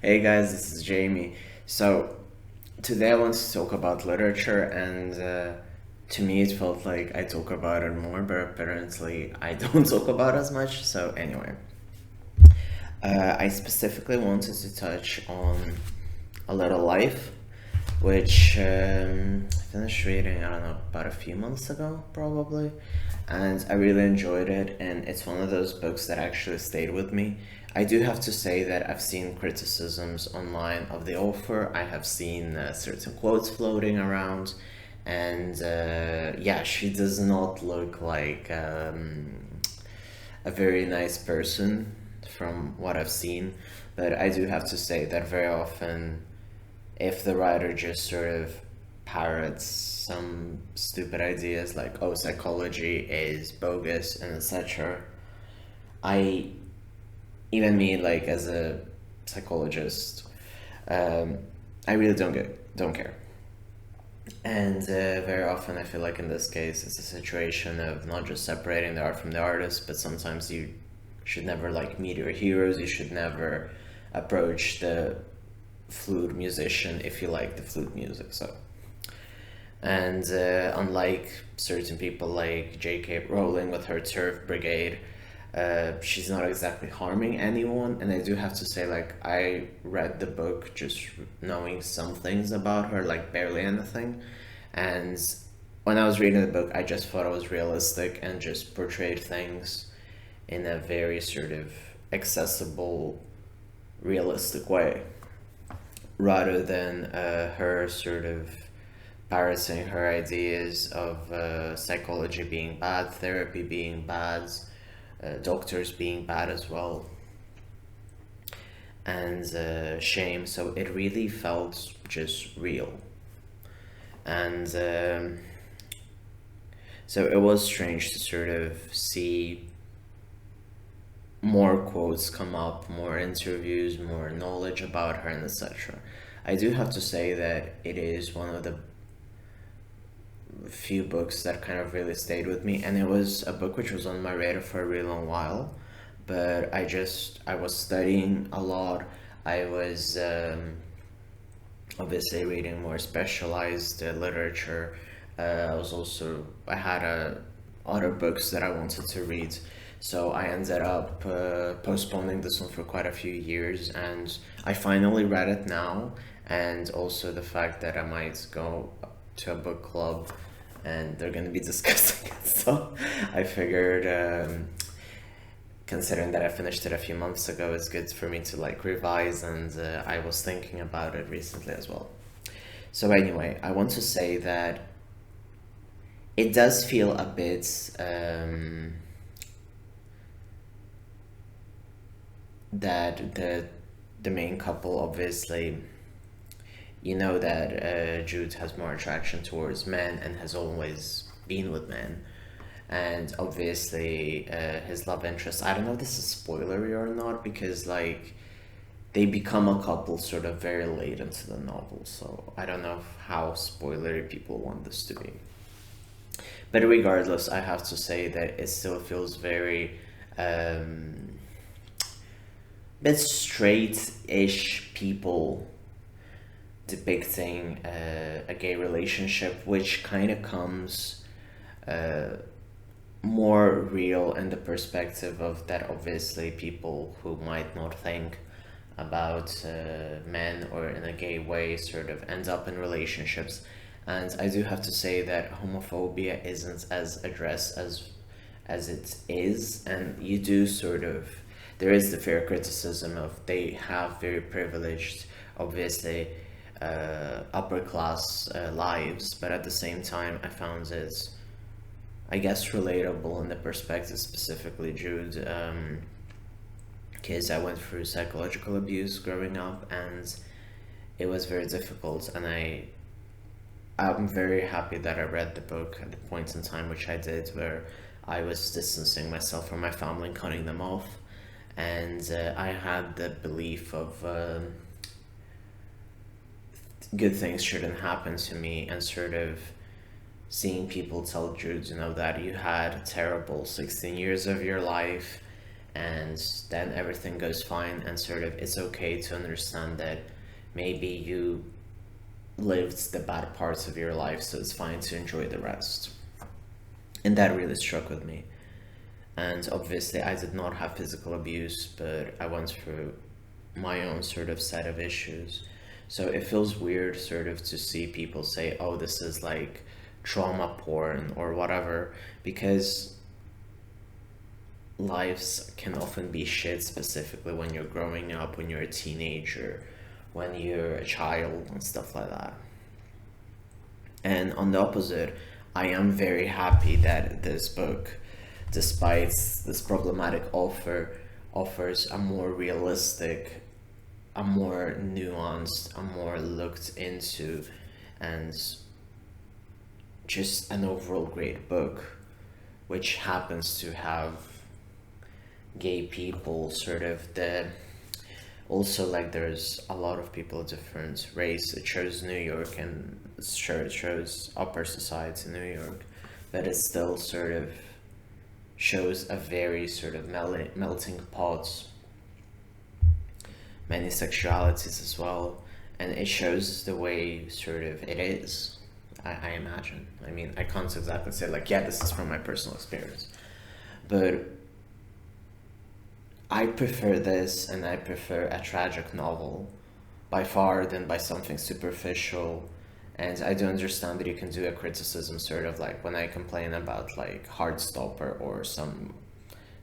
Hey guys, this is Jamie. So, today I want to talk about literature, and to me, it felt like I talk about it more, but apparently, I don't talk about as much. So, anyway, I specifically wanted to touch on A Little Life, which I finished reading, I don't know, about a few months ago, probably. And I really enjoyed it, and it's one of those books that actually stayed with me. I do have to say that I've seen criticisms online of the author. I have seen certain quotes floating around, and yeah, she does not look like a very nice person from what I've seen. But I do have to say that very often, if the writer just sort of parrots some stupid ideas like, oh, psychology is bogus and etc., I, even me, like as a psychologist, um, I really don't care. And very often, I feel like in this case, it's a situation of not just separating the art from the artist, but sometimes you should never like meet your heroes. You should never approach the flute musician if you like the flute music. So, and unlike certain people like J.K. Rowling with her Turf Brigade, she's not exactly harming anyone. And I do have to say, like, I read the book just knowing some things about her, like barely anything. And when I was reading the book, I just thought it was realistic and just portrayed things in a very sort of accessible, realistic way, rather than her sort of parroting her ideas of psychology being bad, therapy being bad, doctors being bad as well, and shame. So it really felt just real. And so it was strange to sort of see more quotes come up, more interviews, more knowledge about her, and etc. I do have to say that it is one of the few books that kind of really stayed with me, and it was a book which was on my radar for a really long while. But I was studying a lot. I was obviously reading more specialized literature. I had other books that I wanted to read, so I ended up postponing this one for quite a few years, and I finally read it now. And also the fact that I might go to a book club and they're going to be discussing it, so I figured, considering that I finished it a few months ago, it's good for me to like revise, and I was thinking about it recently as well. So anyway, I want to say that it does feel a bit that the main couple, obviously, you know that Jude has more attraction towards men and has always been with men, and obviously his love interest. I don't know if this is spoilery or not, because like they become a couple sort of very late into the novel, so I don't know how spoilery people want this to be. But regardless, I have to say that it still feels very bit straight-ish people depicting a gay relationship, which kind of comes uh, more real in the perspective of that obviously people who might not think about men or in a gay way sort of end up in relationships. And I do have to say that homophobia isn't as addressed as it is, and you do sort of, there is the fair criticism of they have very privileged, obviously, upper class lives, but at the same time, I found it, I guess, relatable in the perspective, specifically Jude, because I went through psychological abuse growing up, and it was very difficult. And I'm very happy that I read the book at the point in time which I did, where I was distancing myself from my family and cutting them off, and I had the belief of good things shouldn't happen to me, and sort of seeing people tell Jude, you know, that you had terrible 16 years of your life, and then everything goes fine, and sort of it's okay to understand that maybe you lived the bad parts of your life, so it's fine to enjoy the rest. And that really struck with me. And obviously, I did not have physical abuse, but I went through my own sort of set of issues. So it feels weird, sort of, to see people say, oh, this is like trauma porn or whatever, because lives can often be shit, specifically when you're growing up, when you're a teenager, when you're a child, and stuff like that. And on the opposite, I am very happy that this book, despite this problematic offers a more realistic, a more nuanced, a more looked into, and just an overall great book, which happens to have gay people sort of the also, like, there's a lot of people of different race. It shows New York, and sure, it shows upper society in New York, but it still sort of shows a very sort of melting pot, many sexualities as well, and it shows the way sort of it is. I imagine. I mean, I can't exactly say like, yeah, this is from my personal experience, but I prefer this, and I prefer a tragic novel by far than by something superficial. And I do understand that you can do a criticism, sort of like when I complain about like Heartstopper, or some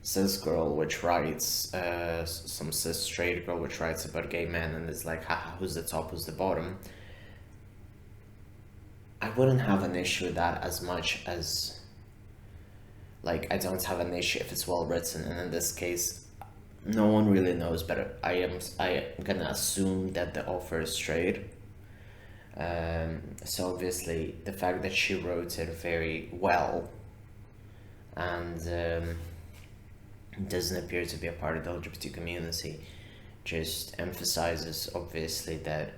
cis girl which writes, some cis straight girl which writes about gay men, and it's like, haha, who's the top, who's the bottom. I wouldn't have an issue with that as much as, like, I don't have an issue if it's well written, and in this case, no one really knows, but I am gonna assume that the author is straight. So obviously, the fact that she wrote it very well, and doesn't appear to be a part of the LGBT community, just emphasizes obviously that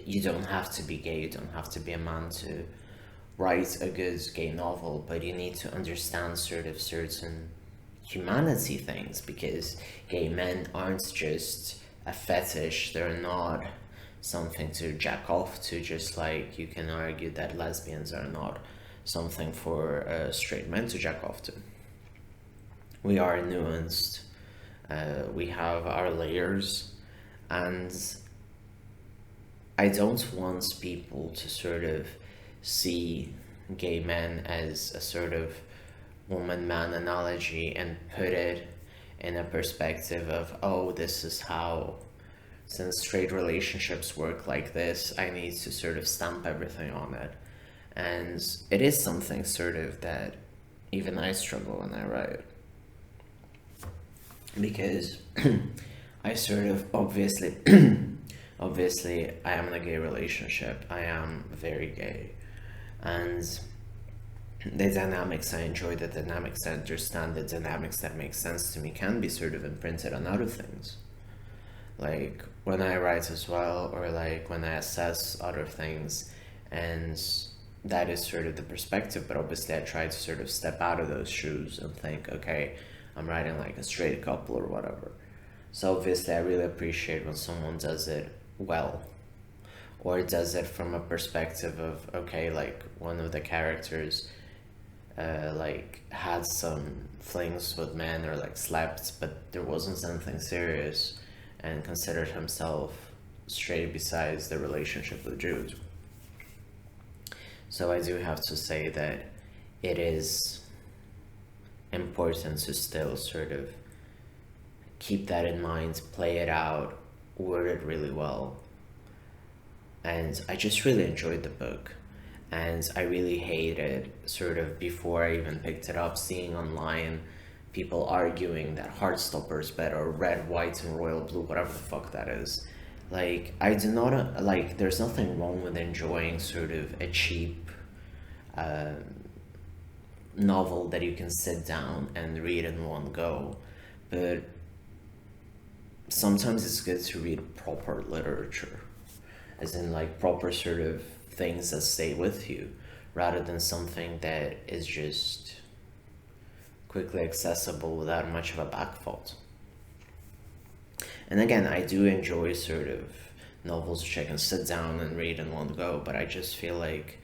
you don't have to be gay, you don't have to be a man to write a good gay novel, but you need to understand sort of certain humanity things, because gay men aren't just a fetish, they're not something to jack off to, just like you can argue that lesbians are not something for straight men to jack off to. We are nuanced, we have our layers, and I don't want people to sort of see gay men as a sort of woman-man analogy and put it in a perspective of, oh, this is how, since straight relationships work like this, I need to sort of stamp everything on it. And it is something sort of that even I struggle when I write. Because I sort of obviously obviously I am in a gay relationship. I am very gay. And the dynamics I enjoy, the dynamics I understand, the dynamics that make sense to me can be sort of imprinted on other things. Like when I write as well, or like when I assess other things, and that is sort of the perspective, but obviously I try to sort of step out of those shoes and think, okay, I'm writing like a straight couple or whatever. So obviously I really appreciate when someone does it well, or does it from a perspective of, okay, like one of the characters like had some flings with men, or like slept, but there wasn't anything serious, and considered himself straight besides the relationship with Jude. So I do have to say that it is important to still sort of keep that in mind, play it out, word it really well. And I just really enjoyed the book. And I really hated, sort of before I even picked it up, seeing online people arguing that Heartstopper is better, or Red, White, and Royal Blue, whatever the fuck that is. Like, I do not, like, there's nothing wrong with enjoying sort of a cheap novel that you can sit down and read in one go. But sometimes it's good to read proper literature, as in like proper sort of things that stay with you, rather than something that is just quickly accessible without much of a backthought. And again, I do enjoy sort of novels which I can sit down and read in one go, but I just feel like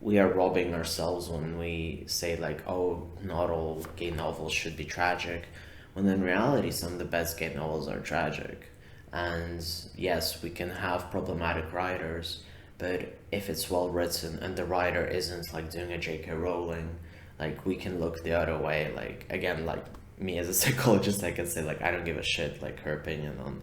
we are robbing ourselves when we say like, oh, not all gay novels should be tragic, when in reality some of the best gay novels are tragic. And yes, we can have problematic writers, but if it's well written and the writer isn't like doing a J.K. Rowling, like we can look the other way. Like again, like me as a psychologist, I can say like I don't give a shit like her opinion on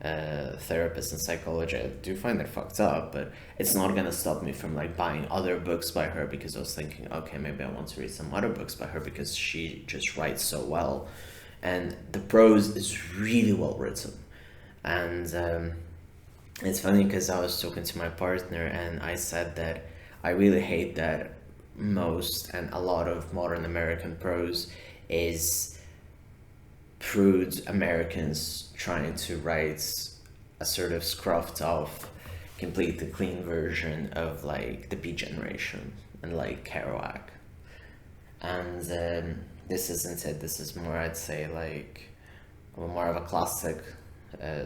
therapists and psychology. I do find it fucked up, but it's not gonna stop me from like buying other books by her because I was thinking, okay, maybe I want to read some other books by her because she just writes so well, and the prose is really well written. And it's funny because I was talking to my partner and I said that I really hate that most and a lot of modern American prose is prude Americans trying to write a sort of scruffed off, completely clean version of like the Beat Generation and like Kerouac. And this isn't it. This is more, I'd say, like more of a classic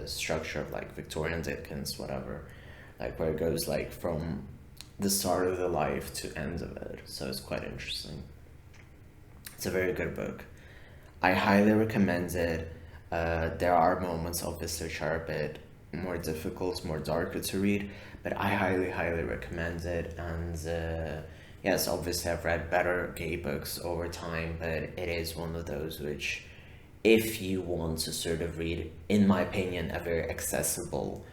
structure of like Victorian Dickens, whatever, like where it goes like from the start of the life to end of it. So it's quite interesting. It's a very good book. I highly recommend it. There are moments, obviously, which are a bit more difficult, more darker to read, but I highly, highly recommend it. And yes, obviously, I've read better gay books over time, but it is one of those which, if you want to sort of read, in my opinion, a very accessible,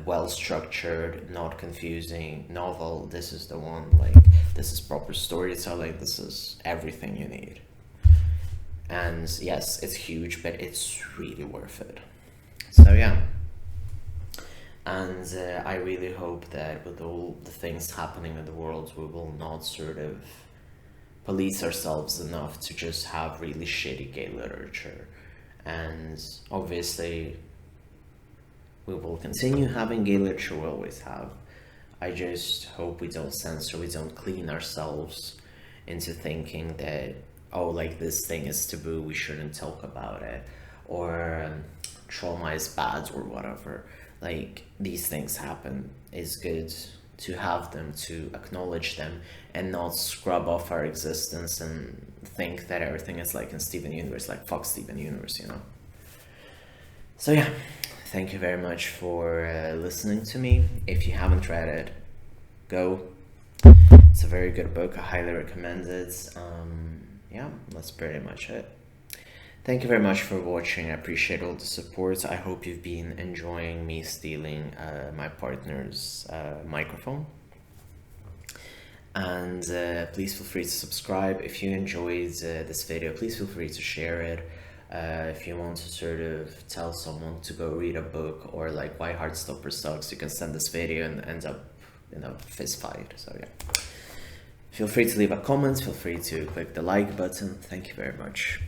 well-structured, not confusing novel, this is the one. Like, this is proper storytelling. This is everything you need. And yes, it's huge, but it's really worth it. So yeah. And I really hope that with all the things happening in the world, we will not sort of police ourselves enough to just have really shitty gay literature. And obviously, we will continue having gay literature, we always have. I just hope we don't censor, we don't clean ourselves into thinking that, oh, like this thing is taboo, we shouldn't talk about it, or trauma is bad, or whatever. Like, these things happen. It's good to have them, to acknowledge them, and not scrub off our existence and think that everything is like in Steven Universe, like fuck Steven Universe, you know? So yeah, thank you very much for listening to me. If you haven't read it, go. It's a very good book, I highly recommend it. Yeah, that's pretty much it. Thank you very much for watching. I appreciate all the support. I hope you've been enjoying me stealing my partner's microphone. And please feel free to subscribe. If you enjoyed this video, please feel free to share it. If you want to sort of tell someone to go read a book, or like why Heartstopper sucks, you can send this video and end up in a fist fight. So yeah. Feel free to leave a comment, feel free to click the like button. Thank you very much.